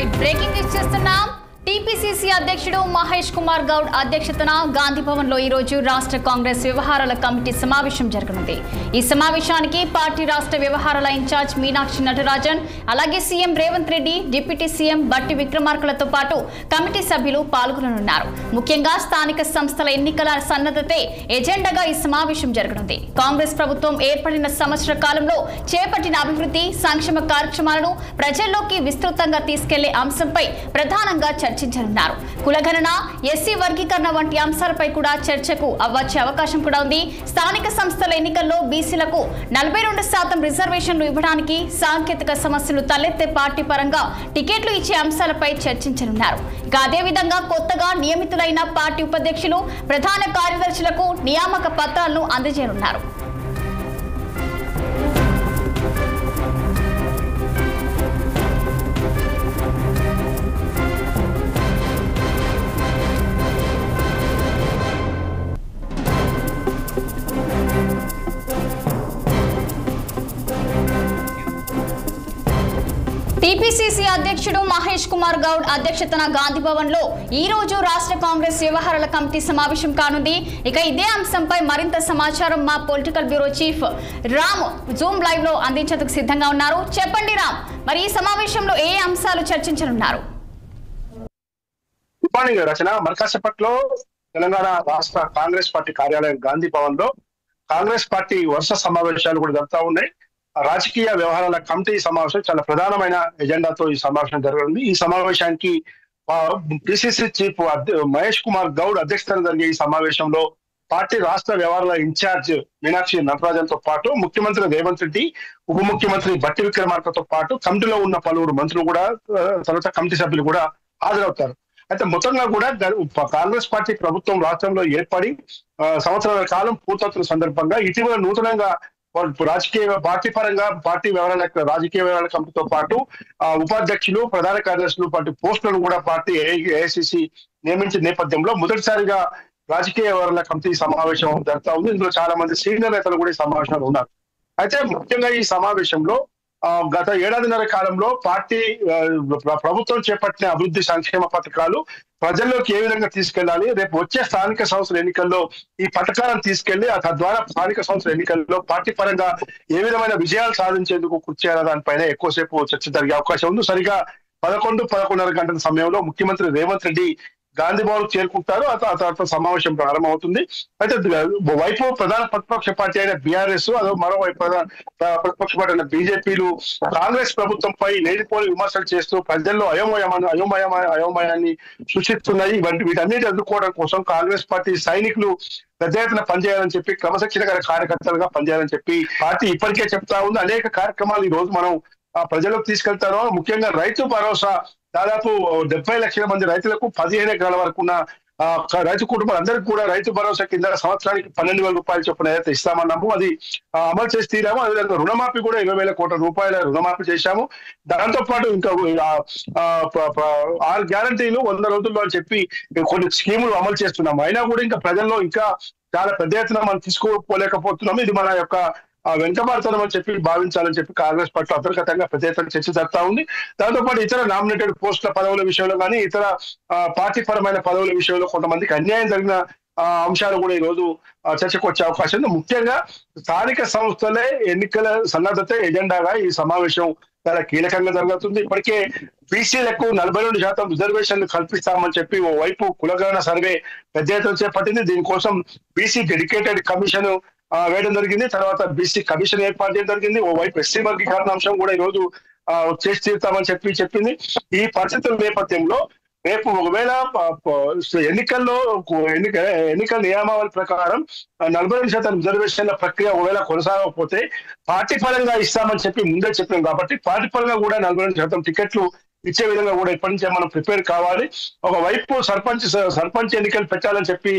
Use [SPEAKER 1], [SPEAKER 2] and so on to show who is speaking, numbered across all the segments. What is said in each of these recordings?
[SPEAKER 1] Right breaking news చేస్తున్నాం. TPCC అధ్యక్షుడు మహేష్ కుమార్ గౌడ్ అధ్యక్షతన గాంధీ భవన్ లో ఈ రోజు రాష్ట్ర కాంగ్రెస్ వ్యవహారాల కమిటీ సమావేశం జరగనుంది. ఈ సమావేశానికి పార్టీ రాష్ట్ర వ్యవహారాల ఇన్ఛార్జ్ మీనాక్షి నటరాజన్, అలాగే CM Revanth Reddy, deputy CM బట్టి విక్రమార్కలతో పాటు కమిటీ సభ్యులు పాల్గొననున్నారు. ముఖ్యంగా స్థానిక సంస్థల ఎన్నికల సన్నద్ధతే ఎజెండాగా ఈ సమావేశం జరగనుంది. కాంగ్రెస్ ప్రభుత్వం ఏర్పడిన సంవత్సర కాలంలో చేపట్టిన అభివృద్ధి సంక్షేమ కార్యక్రమాలను ప్రజల్లోకి విస్తృతంగా తీసుకెళ్లే అంశంపై ప్రధానంగా చర్చించనున్నారు. కులగణన, ఎస్సీ వర్గీకరణ వంటి అంశాలపై కూడా చర్చకు వచ్చే అవకాశం కూడా ఉంది. స్థానిక సంస్థల ఎన్నికల్లో బీసీలకు 42% రిజర్వేషన్లు ఇవ్వడానికి సాంకేతిక సమస్యలు తలెత్తే పార్టీ పరంగా టికెట్లు ఇచ్చే అంశాలపై చర్చించనున్నారు. ఇక అదేవిధంగా కొత్తగా నియమితులైన పార్టీ ఉపాధ్యక్షులు, ప్రధాన కార్యదర్శులకు నియామక పత్రాలను అందజేయనున్నారు. టీపీసీసీ అధ్యక్షుడు మహేష్ కుమార్ గౌడ్ అధ్యక్షతన గాంధీ భవన్ లో ఈ రోజు రాష్ట్ర కాంగ్రెస్ వ్యవహారాల కమిటీ సమావేశం కానుంది. ఇక ఇదే అంశంపై మరింత సమాచారం మా political bureau chief Ram Zoom live లో అందించేందుకు సిద్ధంగా ఉన్నారు. చెప్పండి రామ్, మరి ఈ సమావేశంలో ఏ అంశాలు చర్చించనున్నారు?
[SPEAKER 2] గుడ్ మార్నింగ్ రచన. మరకాసేపట్లో తెలంగాణ రాష్ట్ర కాంగ్రెస్ పార్టీ కార్యాలయం గాంధీ భవన్ లో కాంగ్రెస్ పార్టీ వరుస సమావేశాలు కూడా జరుగుతూ ఉన్నాయి. రాజకీయ వ్యవహారాల కమిటీ సమావేశం చాలా ప్రధానమైన ఎజెండాతో ఈ సమావేశం జరగనుంది. ఈ సమావేశానికి పిసిసి చీఫ్ మహేష్ కుమార్ గౌడ్ అధ్యక్షతన జరిగే ఈ సమావేశంలో పార్టీ రాష్ట్ర వ్యవహారాల ఇన్ఛార్జ్ మీనాక్షి నటరాజన్ తో పాటు ముఖ్యమంత్రి రేవంత్ రెడ్డి, ఉప ముఖ్యమంత్రి బట్టి విక్రమార్కతో పాటు కమిటీలో ఉన్న పలువురు మంత్రులు కూడా, తర్వాత కమిటీ సభ్యులు కూడా హాజరవుతారు. అయితే మొత్తంగా కూడా కాంగ్రెస్ పార్టీ ప్రభుత్వం రాష్ట్రంలో ఏర్పడి సంవత్సరాల కాలం పూర్తవుతున్న సందర్భంగా ఇటీవల నూతనంగా రాజకీయ పార్టీ పరంగా పార్టీ వ్యవహారాల రాజకీయ వ్యవహారాల కమిటీతో పాటు ఉపాధ్యక్షులు, ప్రధాన కార్యదర్శులు వంటి పోస్టులను కూడా పార్టీ ఏఐసిసి నియమించిన నేపథ్యంలో మొదటిసారిగా రాజకీయ వ్యవహారాల కమిటీ సమావేశం జరుగుతా ఉంది. ఇందులో చాలా మంది సీనియర్ నేతలు కూడా ఈ సమావేశంలో ఉన్నారు. అయితే ముఖ్యంగా ఈ సమావేశంలో గత ఏడాదిన్నర కాలంలో పార్టీ ప్రభుత్వం చేపట్టిన అభివృద్ధి సంక్షేమ పథకాలు ప్రజల్లోకి ఏ విధంగా తీసుకెళ్లాలి, రేపు వచ్చే స్థానిక సంస్థల ఎన్నికల్లో ఈ పథకాలను తీసుకెళ్లి తద్వారా స్థానిక సంస్థల ఎన్నికల్లో పార్టీ పరంగా ఏ విధమైన విజయాలు సాధించేందుకు కృషి చేయాలి దానిపైన ఎక్కువసేపు చర్చ జరిగే అవకాశం ఉంది. సరిగా 11-11:30 గంటల సమయంలో ముఖ్యమంత్రి రేవంత్ రెడ్డి గాంధీ భవన్ చేరుకుంటారు. ఆ తర్వాత సమావేశం ప్రారంభమవుతుంది. అయితే వైపు ప్రధాన ప్రతిపక్ష పార్టీ అయిన బీఆర్ఎస్, అదో మరోవైపు ప్రతిపక్ష పార్టీ అయిన బీజేపీలు కాంగ్రెస్ ప్రభుత్వంపై లేనిపోని విమర్శలు చేస్తూ ప్రజల్లో అయోమయాన్ని సృష్టిస్తున్నాయి. వీటన్నిటి ఎదుర్కోవడం కోసం కాంగ్రెస్ పార్టీ సైనికులు పెద్ద ఎత్తున పనిచేయాలని చెప్పి, క్రమశిక్షణ గల కార్యకర్తలుగా పనిచేయాలని చెప్పి పార్టీ ఇప్పటికే చెప్తా ఉంది. అనేక కార్యక్రమాలు ఈ రోజు మనం ప్రజలకు తీసుకెళ్తారు. ముఖ్యంగా రైతు భరోసా దాదాపు 70 లక్షల మంది రైతులకు 15 ఎకరాల వరకు ఉన్న రైతు కుటుంబాలందరికీ కూడా రైతు భరోసా కింద సంవత్సరానికి 12,000 రూపాయలు చొప్పున ఏదైతే ఇస్తామన్నాము అది అమలు చేసి తీరాము. అదేవిధంగా రుణమాఫీ కూడా 20,000 కోట్ల రూపాయల రుణమాఫీ చేశాము. దాంతో పాటు ఇంకా 6 గ్యారంటీలు 100 రోజుల్లో అని చెప్పి కొన్ని స్కీములు అమలు చేస్తున్నాము. అయినా కూడా ఇంకా ప్రజల్లో ఇంకా చాలా పెద్ద ఎత్తున మనం తీసుకోలేకపోతున్నాము. ఇది మన యొక్క వెనుకబాటుతనం అని చెప్పి భావించాలని చెప్పి కాంగ్రెస్ పార్టీ అంతర్గతంగా పెద్ద ఎత్తున చర్చ జరుగుతా ఉంది. దాంతో పాటు ఇతర నామినేటెడ్ పోస్టుల పదవుల విషయంలో కానీ, ఇతర పార్టీ పరమైన పదవుల విషయంలో కొంతమందికి అన్యాయం జరిగిన అంశాలు కూడా ఈ రోజు చర్చకు వచ్చే అవకాశం ఉంది. ముఖ్యంగా స్థానిక సంస్థలే ఎన్నికల సన్నద్ధత ఎజెండాగా ఈ సమావేశం చాలా కీలకంగా జరుగుతుంది. ఇప్పటికే బీసీలకు 42% రిజర్వేషన్లు కల్పిస్తామని చెప్పి ఓవైపు కులగణన సర్వే పెద్ద ఎత్తున చేపట్టింది. దీనికోసం బీసీ డెడికేటెడ్ కమిషన్ వేయడం జరిగింది. తర్వాత బీసీ కమిషన్ ఏర్పాటు చేయడం జరిగింది. ఓవైపు ఎస్సీ వర్గీకరణ అంశం కూడా ఈ రోజు చేసి తీరుతామని చెప్పింది. ఈ పరిస్థితుల నేపథ్యంలో రేపు ఒకవేళ ఎన్నికల నియమావళి ప్రకారం 42% రిజర్వేషన్ల ప్రక్రియ ఒకవేళ కొనసాగకపోతే పార్టీ పరంగా ఇస్తామని చెప్పి ముందే చెప్పాం కాబట్టి పార్టీ పరంగా కూడా 42% టికెట్లు ఇచ్చే విధంగా కూడా ఇప్పటి నుంచే మనం ప్రిపేర్ కావాలి. ఒకవైపు సర్పంచ్ ఎన్నికలు పెట్టాలని చెప్పి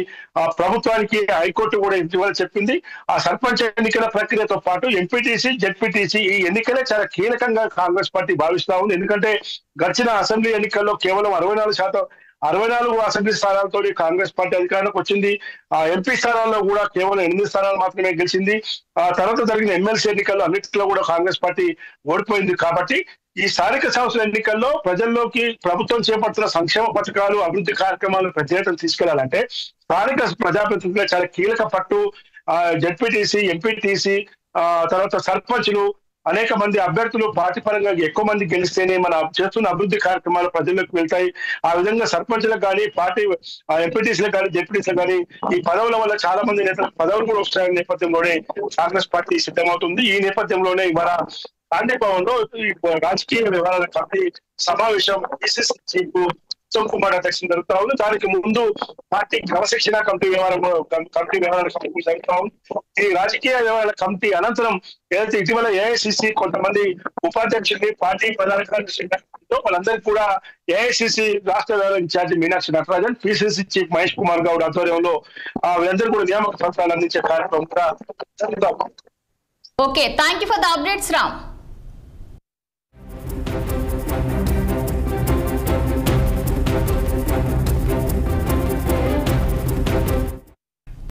[SPEAKER 2] ప్రభుత్వానికి హైకోర్టు కూడా ఇటీవల చెప్పింది. ఆ సర్పంచ్ ఎన్నికల ప్రక్రియతో పాటు ఎంపీటీసీ, జెడ్పీటీసీ ఈ ఎన్నికలే చాలా కీలకంగా కాంగ్రెస్ పార్టీ భావిస్తా ఉంది. ఎందుకంటే గడిచిన అసెంబ్లీ ఎన్నికల్లో కేవలం 64 అసెంబ్లీ స్థానాలతో కాంగ్రెస్ పార్టీ అధికారంలోకి వచ్చింది. ఎంపీ స్థానాల్లో కూడా కేవలం 8 స్థానాలు మాత్రమే గెలిచింది. తర్వాత జరిగిన ఎమ్మెల్సీ ఎన్నికల్లో అన్నింటిలో కూడా కాంగ్రెస్ పార్టీ ఓడిపోయింది. కాబట్టి ఈ స్థానిక సంస్థల ఎన్నికల్లో ప్రజల్లోకి ప్రభుత్వం చేపడుతున్న సంక్షేమ పథకాలు అభివృద్ధి కార్యక్రమాలను ప్రత్యేకతను తీసుకెళ్లాలంటే స్థానిక ప్రజాప్రతినిధులు చాలా కీలక పట్టు జడ్పీటీసీ ఎంపీటీసీ తర్వాత సర్పంచ్లు అనేక మంది అభ్యర్థులు పార్టీ పరంగా ఎక్కువ మంది గెలిస్తేనే మన చేస్తున్న అభివృద్ధి కార్యక్రమాలు ప్రజల్లోకి వెళ్తాయి. ఆ విధంగా సర్పంచ్లకు కానీ పార్టీ ఎంపీటీసీలకు కానీ జడ్పీటీసీలకు కానీ ఈ పదవుల వల్ల చాలా మంది నేతలకు పదవులు కూడా వస్తాయనే నేపథ్యంలోనే కాంగ్రెస్ పార్టీ సిద్ధమవుతుంది. ఈ నేపథ్యంలోనే ఇవాళ గాంధీ భవన్ లో ఈ రాజకీయ వ్యవహారాల కమిటీ సమావేశం పిసిసి చీఫ్ ఉత్తమ్ కుమార్ అధ్యక్షత జరుగుతా ఉంది. దానికి ముందు పార్టీ క్రమశిక్షణ కమిటీ వ్యవహారాల కమిటీ జరుగుతా ఉంది. ఈ రాజకీయ వ్యవహారాల కమిటీ అనంతరం ఏదైతే ఇటీవల ఏఐసిసి కొంతమంది ఉపాధ్యక్షుల్ని పార్టీ ప్రధాన కార్యదర్శి వాళ్ళందరికీ కూడా ఏఐసిసి రాష్ట్ర వ్యవహార incharge Meenakshi Natarajan, PCC chief Mahesh Kumar Goud ఆధ్వర్యంలో వీళ్ళందరూ కూడా నియామక పత్రాలు అందించే కార్యక్రమం కూడా జరుగుతా ఉంది.
[SPEAKER 1] Okay, thank you for the updates Ram.